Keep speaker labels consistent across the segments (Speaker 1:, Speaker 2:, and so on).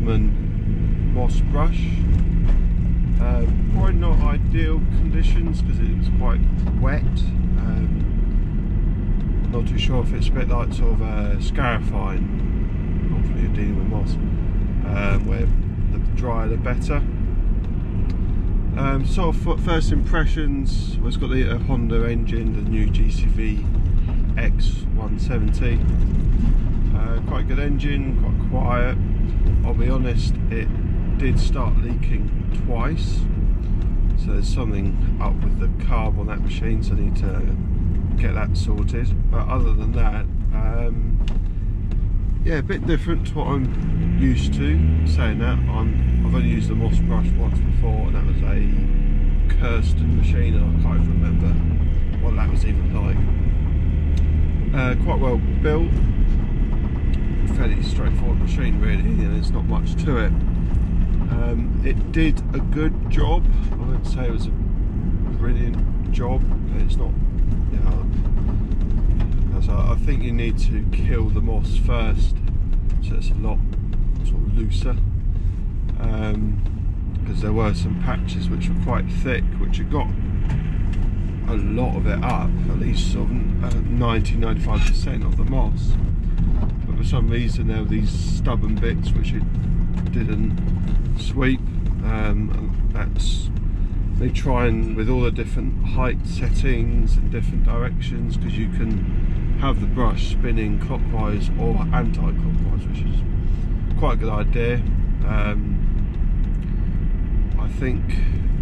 Speaker 1: Westermann moss brush. Probably not ideal conditions because it was quite wet. Not too sure if it's a bit like sort of scarifying. Hopefully you're dealing with moss, where the drier the better. Sort of first impressions, well, it's got the Honda engine, the new GCV WR870. Quite good engine, quite quiet. I'll be honest, it did start leaking twice, so there's something up with the carb on that machine, so I need to get that sorted. But other than that, yeah, a bit different to what I'm used to. Saying that, I've only used the moss brush once before, and that was a Kirsten machine, and I can't even remember what that was even like. Quite well built, fairly straightforward machine really, and there's not much to it. It did a good job. I wouldn't say it was a brilliant job, but it's not, you know, I think you need to kill the moss first, so it's a lot sort of looser, because there were some patches which were quite thick, which had got a lot of it up, at least sort of 90–95% of the moss, but for some reason there were these stubborn bits which it didn't sweep. And that's, they try and with all the different height settings and different directions, because you can have the brush spinning clockwise or anti-clockwise, which is quite a good idea. I think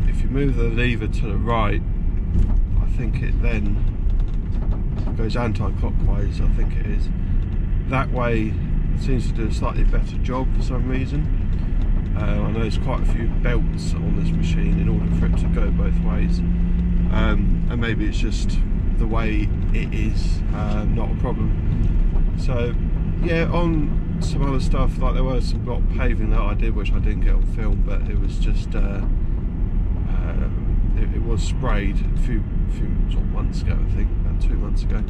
Speaker 1: if you move the lever to the right, I think it then goes anti-clockwise, I think it is. That way it seems to do a slightly better job for some reason. I know there's quite a few belts on this machine in order for it to go both ways, and maybe it's just the way it is, not a problem. So yeah, on some other stuff, like there was some block paving that I did which I didn't get on film, but it was just it was sprayed a few sort of months ago, I think about 2 months ago,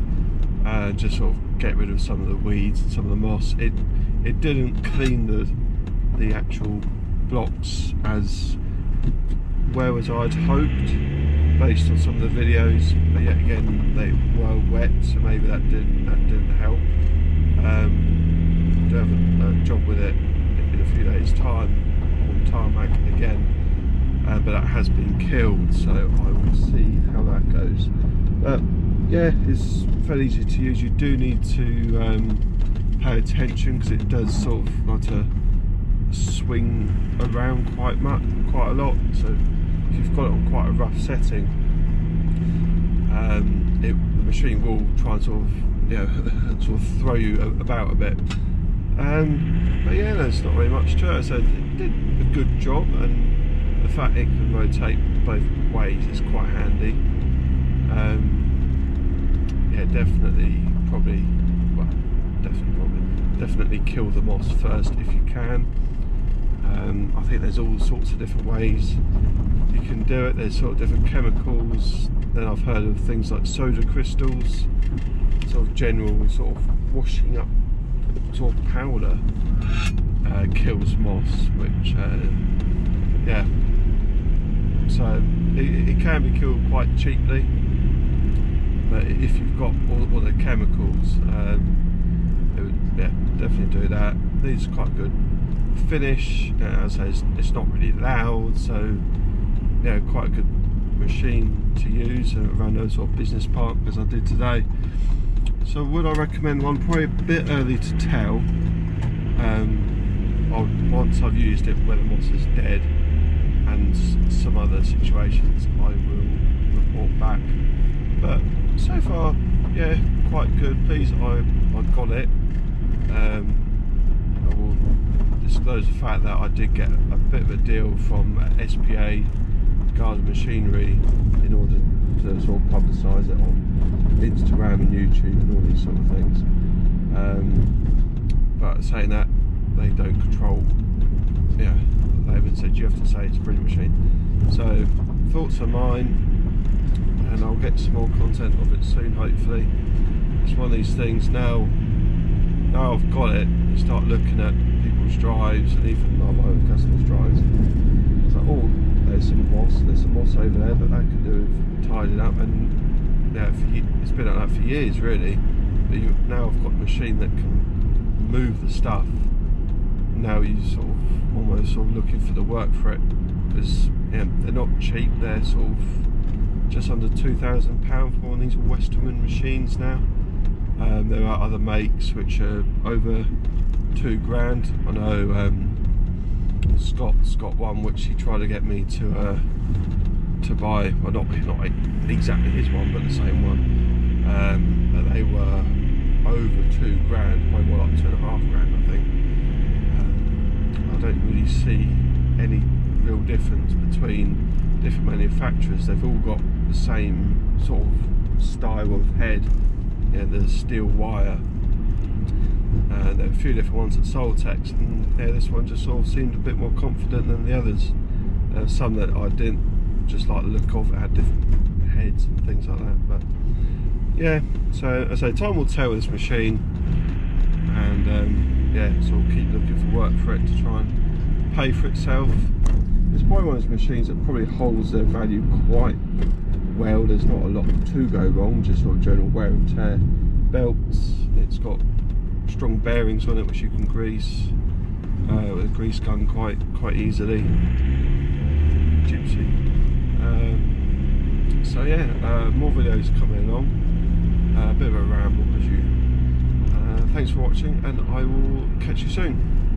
Speaker 1: just sort of get rid of some of the weeds and some of the moss. It didn't clean the actual blocks as well as I'd hoped based on some of the videos, but yet again they were wet, so maybe that didn't help. Do have a job with it in a few days time on tarmac again, but that has been killed, so I will see how that goes. But yeah, it's fairly easy to use. You do need to pay attention because it does sort of like to swing around quite a lot, so if you've got it on quite a rough setting, the machine will try and sort of, you know, sort of throw you about a bit. But yeah, there's not really much to it. So it did a good job, and the fact it can rotate both ways is quite handy. Yeah, definitely kill the moss first if you can. I think there's all sorts of different ways you can do it. There's sort of different chemicals. Then I've heard of things like soda crystals, sort of general sort of washing up sort of powder kills moss, which yeah, so it can be killed quite cheaply, but if you've got all the chemicals, it would, yeah, definitely do that. These are quite good finish. As I say, it's not really loud, so yeah, quite a good machine to use around a sort of business park as I did today. So would I recommend one? Probably a bit early to tell. Once I've used it, where the moss is dead and some other situations, I will report back. But so far, yeah, quite good. Pleased I've got it. I will disclose the fact that I did get a bit of a deal from SPA Garden Machinery in order to sort of publicise it on Instagram and YouTube and all these sort of things. But saying that, they don't control, yeah, they haven't said you have to say it's a brilliant machine. So thoughts are mine, and I'll get some more content of it soon, hopefully. It's one of these things now, now I've got it, you start looking at people's drives and even my own customers' drives. It's like, oh, there's some moss over there, but that could do with tidying up. And yeah, it's been like that for years really. But now I've got a machine that can move the stuff. Now you sort of almost looking for the work for it, because yeah, they're not cheap. They're sort of just under £2,000 for one of these Westermann machines now. There are other makes which are over £2,000. I know Scott's got one which he tried to get me to buy. Well, not exactly his one, but the same one. But they were over £2,000, probably more like £2,500, I think. I don't really see any real difference between different manufacturers. They've all got the same sort of style of head. Yeah, the steel wire. There are a few different ones at Soltex, and yeah, this one just sort of seemed a bit more confident than the others. There were some that I didn't just like the look of. It had different heads and things like that. But yeah, so as I say, time will tell with this machine, and yeah, so we'll keep looking for work for it to try and pay for itself. It's probably one of those machines that probably holds their value quite well. There's not a lot to go wrong, just sort of general wear and tear. Belts, it's got strong bearings on it which you can grease with a grease gun quite easily. Gypsy. So yeah, more videos coming along. A bit of a ramble as you. Thanks for watching, and I will catch you soon.